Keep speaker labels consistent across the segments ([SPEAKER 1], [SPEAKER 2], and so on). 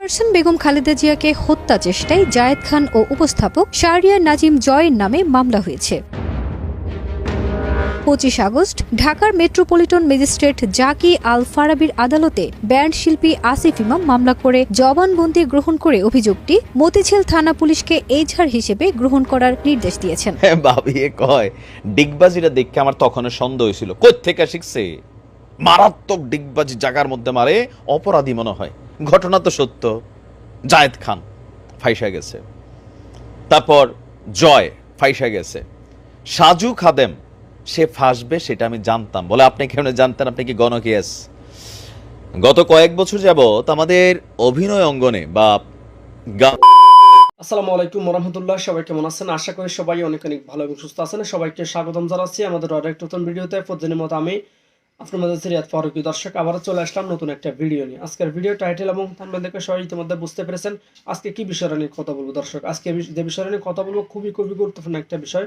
[SPEAKER 1] বেগম খালেদা জিয়াকে হত্যা চেষ্টায় জায়েদ খান ও উপস্থাপক শাহরিয়ার নাজিম জয়ের নামে মামলা হয়েছে। 25 আগস্ট ঢাকার মেট্রোপলিটন ম্যাজিস্ট্রেট জাকি আল ফারাবির আদালতে ব্যান্ড শিল্পী আসিফ ইমাম মামলা করে জবানবন্দি গ্রহণ করে অভিযোগটি মতিঝিল থানা পুলিশকে এজাহার হিসেবে গ্রহণ করার নির্দেশ দিয়েছেন।
[SPEAKER 2] ভাবিয়ে কয় ডিগবাজিটা দেখে আমার তখন সন্দেহ হয়েছিল, কই থেকে শিখছে? মারাত্মক ডিগবাজি জায়গার মধ্যে মারে, অপরাধী মনে হয়। ঘটনা তো সত্য, জায়েদ খান ফাইসা গেছে, তারপর জয় ফাইসা গেছে, সাজু খাদেম সে ফাঁসবে সেটা আমি জানতাম। বলে আপনি কেমন জানতেন? আপনি কি গণকিয়াস? গত কয়েক বছর যাবত আমাদের অভিনয় অঙ্গনে বা
[SPEAKER 3] আসসালামু আলাইকুম ওরহামতুল্লাহ, সবাই কেমন আছেন? আশা করি সবাই অনেক অনেক ভালো এবং সুস্থ আছেন। সবাইকে স্বাগতম জানাচ্ছি আমাদের আরেকটা নতুন ভিডিওতে। প্রতিদিনের মতো আমি আপনার মধ্যে সিরিয়াত ফারুকী। দর্শক, আবারও চলে আসলাম নতুন একটা ভিডিও নিয়ে। আজকের ভিডিও টাইটেল এবং থাম্বনেল দেখে সবাই ইতিমধ্যে বুঝতে পেরেছেন আজকে কি বিষয় নিয়ে কথা বলবো। দর্শক, আজকে যে বিষয় নিয়ে কথা বলবো খুবই গুরুত্বপূর্ণ একটা বিষয়।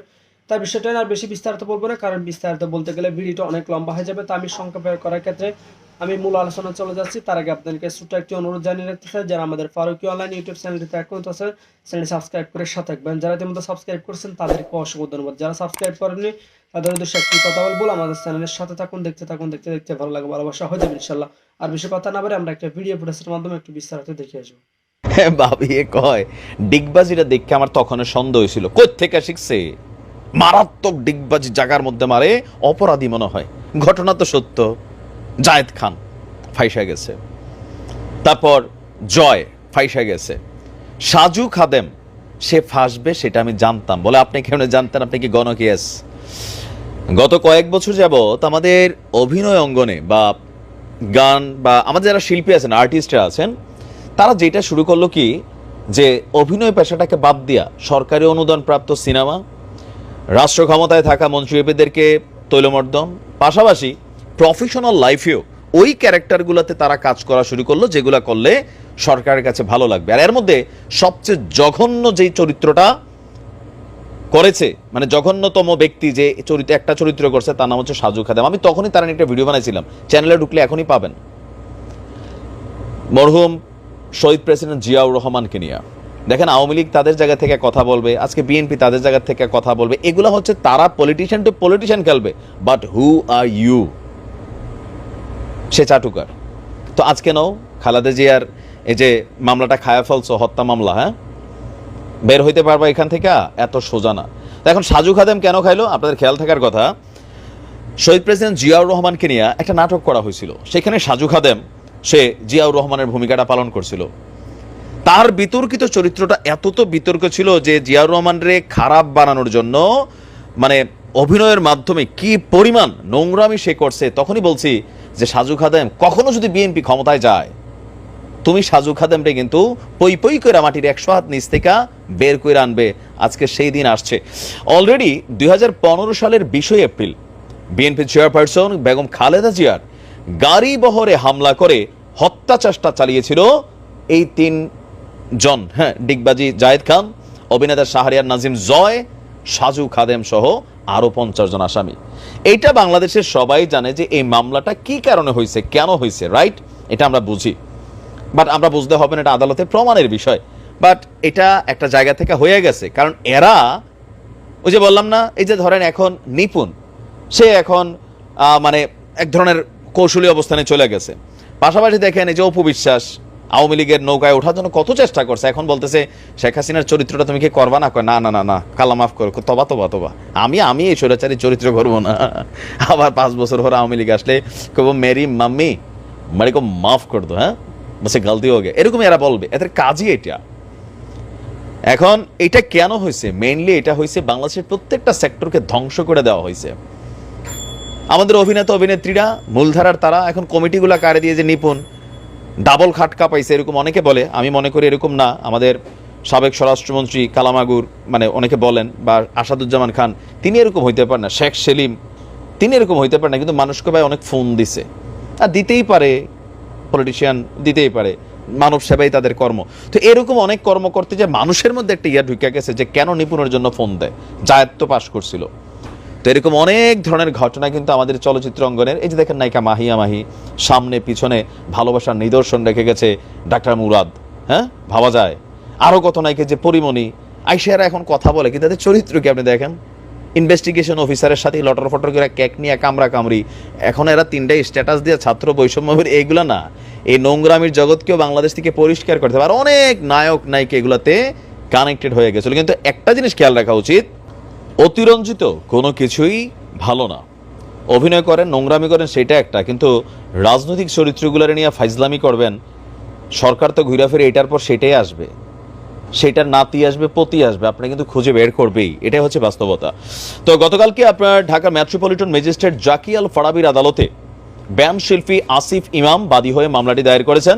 [SPEAKER 3] তাই বিষয়টা আর বেশি বিস্তারিত বলবো না, কারণ বিস্তারিত বলতে গেলে ভিডিওটা অনেক লম্বা হয়ে যাবে। তা আমি সংক্ষেপে করার ক্ষেত্রে আমি মূল আলোচনা চলে যাচ্ছি। তার আগে আপনাদেরকে ছোট্ট একটি অনুরোধ জানিয়ে রাখতে চাই, যারা আমাদের ফারুকী অনলাইন ইউটিউব চ্যানেলটিতে অ্যাকাউন্ট আছে, চ্যানেলটি সাবস্ক্রাইব করে সাথে থাকবেন। যারা ইতিমধ্যে সাবস্ক্রাইব করেছেন তাদেরকে অসংখ্য ধন্যবাদ। যারা সাবস্ক্রাইব করেননি তাদের উদ্দেশ্যে একটি কথা বলবো, আমাদের চ্যানেলের সাথে থাকুন, দেখতে ভালো লাগে, ভালোবাসা হয়ে যাবে ইনশাল্লাহ। আর বেশি কথা না বলে আমরা একটা ভিডিও ফুটেজের মাধ্যমে একটু বিস্তারিত দেখে আসবো।
[SPEAKER 2] ভাবিয়ে কয় ডিগবাজিটা দেখে আমার তখন সন্দেহ হয়েছিল, কই থেকে শিখছে? মারাত্মক ডিগবাজি জায়গার মধ্যে মারে, অপরাধী মনে হয়। ঘটনা তো সত্য, জায়েদ খান ফাইসা গেছে, তারপর জয় ফাইসা গেছে, সাজু খাদেম সে ফাঁসবে সেটা আমি জানতাম। বলে আপনি কেমন জানতেন? আপনি কি গণকিয়াস? গত কয়েক বছর যাবত আমাদের অভিনয় অঙ্গনে বা গান বা আমাদের যারা শিল্পী আছেন, আর্টিস্টরা আছেন, তারা যেটা শুরু করলো কি, যে অভিনয় পেশাটাকে বাদ দিয়া সরকারি অনুদানপ্রাপ্ত সিনেমা, রাষ্ট্র ক্ষমতায় থাকা মন্ত্রীদেরকে তৈলমর্দন, পাশাপাশি প্রফেশনাল লাইফেও ওই ক্যারেক্টারগুলোতে তারা কাজ করা শুরু করলো, যেগুলা করলে সরকারের কাছে ভালো লাগবে। আর এর মধ্যে সবচেয়ে জঘন্য যেই চরিত্রটা করেছে, মানে জঘন্যতম ব্যক্তি যে একটা চরিত্র করছে, তার নাম হচ্ছে সাজু খাদেম। আমি তখনই তার একটা ভিডিও বানাইছিলাম, চ্যানেলে ঢুকলে এখনই পাবেন। মরহুম শহীদ প্রেসিডেন্ট জিয়াউর রহমানকে নিয়ে দেখেন, আওয়ামী লীগ তাদের জায়গা থেকে কথা বলবে, আজকে বিএনপি তাদের জায়গা থেকে কথা বলবে। এগুলো হচ্ছে তারা পলিটিশিয়ান টু পলিটিশিয়ান খেলবে, বাট হু আর ইউ? সে চাটুকার। তো আজকে নাও খালেদা জিয়ার এই যে মামলাটা খায়া ফেলছো, হত্যা মামলা, হ্যাঁ, বের হইতে পারবা এখান থেকে? এত সোজা না। তো এখন সাজু খাদেম কেন খাইলো? আপনাদের খেয়াল থাকার কথা, শহীদ প্রেসিডেন্ট জিয়াউর রহমানকে নিয়ে একটা নাটক করা হয়েছিল, সেখানে সাজু খাদেম সে জিয়াউর রহমানের ভূমিকাটা পালন করছিল। তার বিতর্কিত চরিত্রটা এত তো বিতর্ক ছিল যে জিয়াউর রহমানরে খারাপ বানানোর জন্য, মানে অভিনয়ের মাধ্যমে কি পরিমাণ নোংরামি সে করছে। তখনই বলছি যে সাজু খাদেম কখনো যদি বিএনপি ক্ষমতায় যায়, তুমি সাজু খাদেমরে কিন্তু পই পই করে মাটির 100 হাত নিচ থেকে বের করে আনবে। আজকে সেই দিন আসছে। অলরেডি 2015 সালের 20 April BNP chairperson Begum Khaleda জিয়ার গাড়ি বহরে হামলা করে হত্যা চেষ্টা চালিয়েছিল এই 3 জন, হ্যাঁ, ডিগবাজি জায়েদ খান, অভিনেতা শাহরিয়ার নাজিম জয়, সাজু খাদেম সহ আরো 50 জন আসামি। এইটা বাংলাদেশের সবাই জানে যে এই মামলাটা কি কারণে হয়েছে, কেন হয়েছে, রাইট? এটা আমরা বুঝি, বাট আমরা বুঝতে হবে না, এটা আদালতে প্রমাণের বিষয়। বাট এটা একটা জায়গা থেকে হয়ে গেছে, কারণ এরা, ওই যে বললাম না, এই যে ধরেন এখন নিপুণ, সে এখন মানে এক ধরনের কৌশলী অবস্থানে চলে গেছে। পাশাপাশি দেখেন এই যে অপু বিশ্বাস আওয়ামী লীগের নৌকায় ওঠার জন্য কত চেষ্টা করছে, এখন বলতেছে শেখ হাসিনার চরিত্রটা তুমি কি করবা না? কয় না না না না, কালা মাফ করো, তবা তবা তবা, আমি এই স্বৈরাচারী চরিত্র করবো না। আবার 5 বছর পরে আওয়ামী লীগ আসলে কব মেরি মাম্মি মারি কো মাফ কর দো, হ্যাঁ, বসে গলতি হয়ে গে, এরকম এরা বলবে। এদের কাজই এটা। এখন এটা কেন হয়েছে? মেইনলি এটা হয়েছে বাংলাদেশের প্রত্যেকটা সেক্টরকে ধ্বংস করে দেওয়া হয়েছে। আমাদের অভিনেতা অভিনেত্রীরা মূলধারার, তারা এখন কমিটিগুলা কারে দিয়ে যে নিপুণ, ডাবল খাটকা পাইছে এরকম অনেকে বলে। আমি মনে করি এরকম না। আমাদের সাবেক স্বরাষ্ট্রমন্ত্রী কালামাগুর, মানে অনেকে বলেন, বা আসাদুজ্জামান খান, তিনি এরকম হইতে পারেন না, শেখ সেলিম তিনি এরকম হইতে পারেন না, কিন্তু মানুষকে ভাই অনেক ফোন দিছে, আর দিতেই পারে, পলিটিশিয়ান দিতেই পারে, মানব সেবাই তাদের কর্ম। তো এরকম অনেক কর্ম করতে যে মানুষের মধ্যে একটা ইয়া ঢুকে গেছে যে কেন নিপুণের জন্য ফোন দেয়, জায়েদ তো পাশ করছিল। তো এরকম অনেক ধরনের ঘটনা কিন্তু আমাদের চলচ্চিত্র অঙ্গনের, এই যে দেখেন নায়িকা মাহিয়া মাহি, সামনে পিছনে ভালোবাসার নিদর্শন রেখে গেছে ডাক্তার মুরাদ, হ্যাঁ, ভাবা যায়। আরো কত নায়িকা যে পরিমণি আইসারা এখন কথা বলে, কিন্তু তাদের চরিত্র কি আপনি দেখেন, ইনভেস্টিগেশন অফিসারের সাথে লটর ফটর করে কেক নিয়ে কামড়া কামড়ি, এখন এরা তিনটাই স্ট্যাটাস দিয়ে ছাত্র বৈষম্য, এইগুলা না, এই নোংরামির জগৎকেও বাংলাদেশ থেকে পরিষ্কার করতে হবে। আর অনেক নায়ক নায়িকা এগুলাতে কানেক্টেড হয়ে গেছিল। কিন্তু একটা জিনিস খেয়াল রাখা উচিত, অতিরঞ্জিত কোনো কিছুই ভালো না। অভিনয় করেন, নোংরামি করেন, সেটা একটা, কিন্তু রাজনৈতিক চরিত্রগুলোর নিয়ে ফাইজলামি করবেন, সরকার তো ঘুরে ফিরে এটার পর সেটাই আসবে, সেটার নাতি আসবে, পতি আসবে, আপনি কিন্তু খুঁজে বের করবেই, এটাই হচ্ছে বাস্তবতা। তো গতকালকে আপনার ঢাকা মেট্রোপলিটন ম্যাজিস্ট্রেট জাকি আল ফারাবির আদালতে ব্যান্ড শিল্পী আসিফ ইমাম বাদী হয়ে মামলাটি দায়ের করেছেন।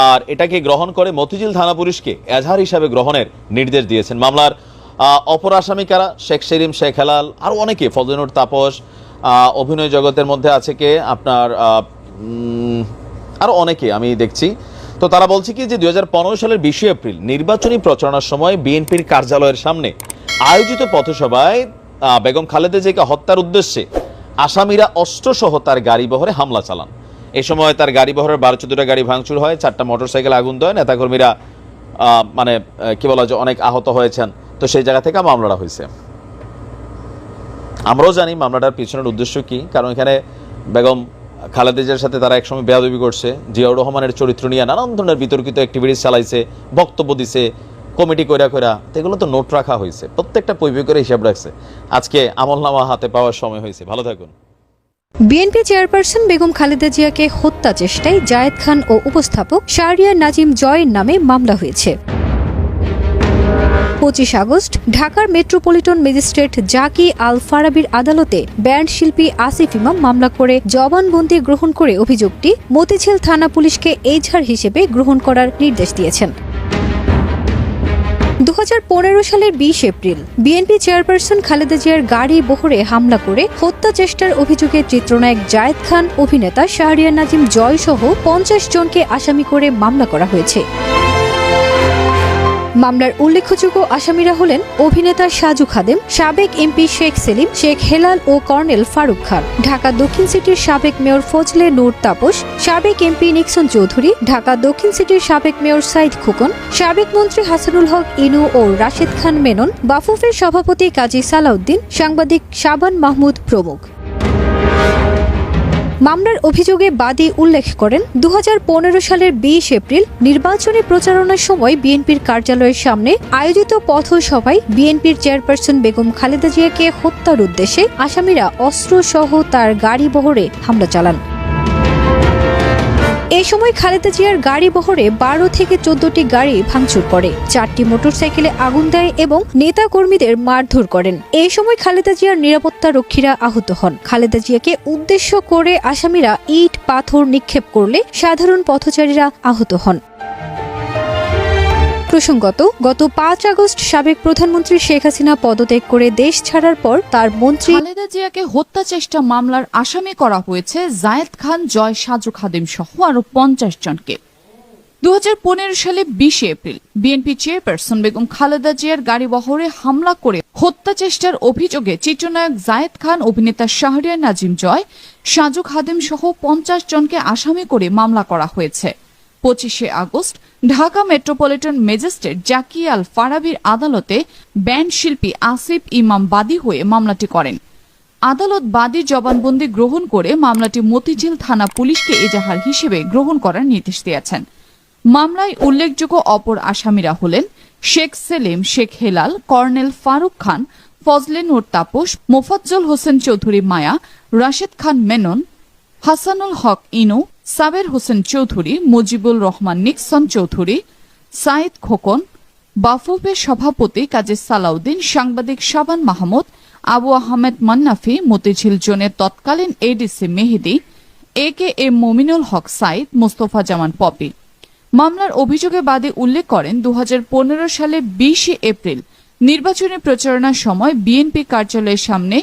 [SPEAKER 2] আর এটাকে গ্রহণ করে মতিঝিল থানা পুলিশকে এজাহার হিসাবে গ্রহণের নির্দেশ দিয়েছেন। মামলার অপর আসামি কারা, শেখ সেলিম, শেখ হেলাল, আরও অনেকে, ফজলুর তাপস, অভিনয় জগতের মধ্যে আছে কে আপনার আরও অনেকে আমি দেখছি। তো তারা বলছে কি যে 2015 সালের 20 এপ্রিল নির্বাচনী প্রচারণার সময় বিএনপির কার্যালয়ের সামনে আয়োজিত পথসভায় বেগম খালেদা জিয়াকে হত্যার উদ্দেশ্যে আসামিরা অস্ত্রসহ তার গাড়ি বহরে হামলা চালান। এ সময় তার গাড়ি বহরের 12-14টা গাড়ি ভাঙচুর হয়, 4টা মোটরসাইকেল আগুন দেয়, নেতাকর্মীরা মানে কি বলা যায় অনেক আহত হয়েছেন। তো সেই জায়গা থেকে মামলাটা হয়েছে। আমরাও জানি মামলাটার পিছনের উদ্দেশ্য কি, কারণ এখানে বেগম খালেদা জিয়ার সাথে তারা একসময় বেয়াদবি করছে, জিয়াউর রহমানের চরিত্র নিয়ে নানান ধরনের বিতর্কিত অ্যাক্টিভিটিস চালাইছে, বক্তব্য দিছে, কমিটি কইরা তো এগুলো তো নোট রাখা হয়েছে, প্রত্যেকটা পই করে হিসাব রাখছে। আজকে আমলনামা হাতে পাওয়ার সময় হয়েছে। ভালো থাকুন।
[SPEAKER 1] বিএনপি চেয়ারপারসন বেগম খালেদা জিয়াকে হত্যা চেষ্টায় জায়েদ খান ও উপস্থাপক শাহরিয়ার নাজিম জয়ের নামে মামলা হয়েছে। 25 আগস্ট ঢাকার মেট্রোপলিটন ম্যাজিস্ট্রেট জাকি আল ফারাবির আদালতে ব্যান্ড শিল্পী আসিফ ইমাম মামলা করে জবানবন্দি গ্রহণ করে অভিযোগটি মতিঝিল থানা পুলিশকে এজাহার হিসেবে গ্রহণ করার নির্দেশ দিয়েছেন। 2015 সালের 20 এপ্রিল বিএনপি চেয়ারপারসন খালেদা জিয়ার গাড়ি বহরে হামলা করে হত্যা চেষ্টার অভিযোগে চিত্রনায়ক জায়েদ খান, অভিনেতা শাহরিয়ার নাজিম জয় সহ 50 জনকে আসামি করে মামলা করা হয়েছে। মামলার উল্লেখযোগ্য আসামিরা হলেন অভিনেতা সাজু খাদেম, সাবেক এমপি শেখ সেলিম, শেখ হেলাল ও কর্নেল ফারুক খান, ঢাকা দক্ষিণ সিটির সাবেক মেয়র ফজলে নূর তাপস, সাবেক এমপি নিক্সন চৌধুরী, ঢাকা দক্ষিণ সিটির সাবেক মেয়র সাইদ খোকন, সাবেক মন্ত্রী হাসানুল হক ইনু ও রাশেদ খান মেনন, বাফুফের সভাপতি কাজী সালাউদ্দিন, সাংবাদিক শাবান মাহমুদ প্রমুখ। মামলার অভিযোগে বাদী উল্লেখ করেন 2015 সালের 20 এপ্রিল নির্বাচনী প্রচারণার সময় বিএনপির কার্যালয়ের সামনে আয়োজিত পথসভায় বিএনপির চেয়ারপারসন বেগম খালেদা জিয়াকে হত্যার উদ্দেশ্যে আসামিরা অস্ত্রসহ তার গাড়ি বহরে হামলা চালান। এই সময় খালেদা জিয়ার গাড়ি বহরে 12 থেকে 14টি গাড়ি ভাঙচুর করে, 4টি মোটরসাইকেলে আগুন দেয় এবং নেতা কর্মীদের মারধর করেন। এই সময় খালেদা জিয়ার নিরাপত্তা রক্ষীরা আহত হন। খালেদা জিয়াকে উদ্দেশ্য করে আসামিরা ইট পাথর নিক্ষেপ করলে সাধারণ পথচারীরা আহত হন। প্রসঙ্গত, গত 5 আগস্ট সাবেক প্রধানমন্ত্রী শেখ হাসিনা পদত্যাগ করে দেশ ছাড়ার পর তার মন্ত্রী
[SPEAKER 4] খালেদা জিয়াকে হত্যা চেষ্টা মামলার আসামি করা হয়েছে জায়েদ খান, জয়, সাজু খাদেম সহ আরো 50 জনকে। 2015 সালে 20 April BNP chairperson Begum Khaleda জিয়ার গাড়ি বহরে হামলা করে হত্যা চেষ্টার অভিযোগে চিত্রনায়ক জায়েদ খান, অভিনেতা শাহরিয়ার নাজিম জয়, সাজু খাদেম সহ 50 জনকে আসামি করে মামলা করা হয়েছে। 25 August Dhaka metropolitan magistrate Zaki Al ফারাবির আদালতে ব্যান্ড শিল্পী আসিফ ইমাম বাদী হয়ে মামলাটি করেন। আদালত বাদীর জবানবন্দি গ্রহণ করে মামলাটি মতিঝিল থানা পুলিশকে এজাহার হিসেবে গ্রহণ করার নির্দেশ দিয়েছেন। মামলায় উল্লেখযোগ্য অপর আসামিরা হলেন শেখ সেলিম, শেখ হেলাল, কর্নেল ফারুক খান, ফজলে নূর তাপস, মোফাজ্জল হোসেন চৌধুরী মায়া, রাশেদ খান মেনন, হাসানুল হক ইনু, সাবের হোসেন চৌধুরী, মুজিবুর রহমান নিক্সন চৌধুরী, সাইদ খোকন, বাফুফের সভাপতি কাজী সালাউদ্দিন, সাংবাদিক শাবান মাহমুদ, আবু আহমেদ মান্নাফি, মতিঝিল জোনের তৎকালীন এডিসি মেহেদি, এ মমিনুল হক সাইদ, মোস্তফা জামান পপি। মামলার অভিযোগে বাদী উল্লেখ করেন 2015 সালে 20 এপ্রিল নির্বাচনী প্রচারণার সময় বিএনপি কার্যালয়ের সামনে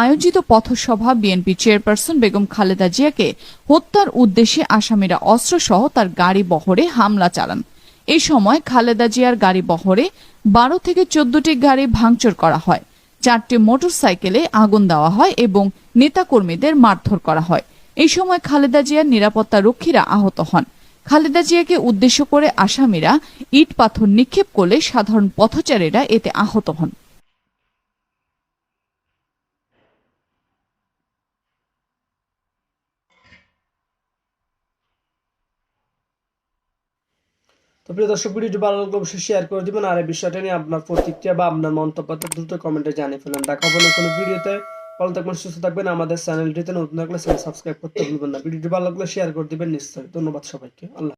[SPEAKER 4] আয়োজিত পথসভা বিএনপি চেয়ারপারসন বেগম খালেদা জিয়াকে হত্যার উদ্দেশ্যে আসামিরা অস্ত্রসহ তার গাড়ি বহরে হামলা চালান। এই সময় খালেদা জিয়ার গাড়ি বহরে 12 থেকে 14টি গাড়ি ভাঙচুর করা হয়, 4টি মোটরসাইকেলে আগুন দেওয়া হয় এবং নেতাকর্মীদের মারধর করা হয়। এই সময় খালেদা জিয়ার নিরাপত্তা রক্ষীরা আহত হন। খালেদা জিয়াকে উদ্দেশ্য করে আসামিরা ইট পাথর নিক্ষেপ করলে সাধারণ পথচারীরা এতে আহত হন।
[SPEAKER 3] তো প্রিয় দর্শক, ভিডিওটি ভালো লাগলে অবশ্যই শেয়ার করে দিবেন, আর এই বিষয়টা নিয়ে আপনার প্রতিক্রিয়া বা আপনার মন্তব্য দ্রুত কমেন্টে জানিয়ে ফেলেন। দেখা হবে না কোনো ভিডিওতে। ভালো থাকবেন, সুস্থ থাকবেন। আমাদের চ্যানেলটিতে নতুন থাকলে চ্যানেল সাবস্ক্রাইব করতে ভুলবেন না। ভিডিওটি ভালো লাগলে শেয়ার করে দিবেন নিশ্চয়ই। ধন্যবাদ সবাইকে। আল্লাহ।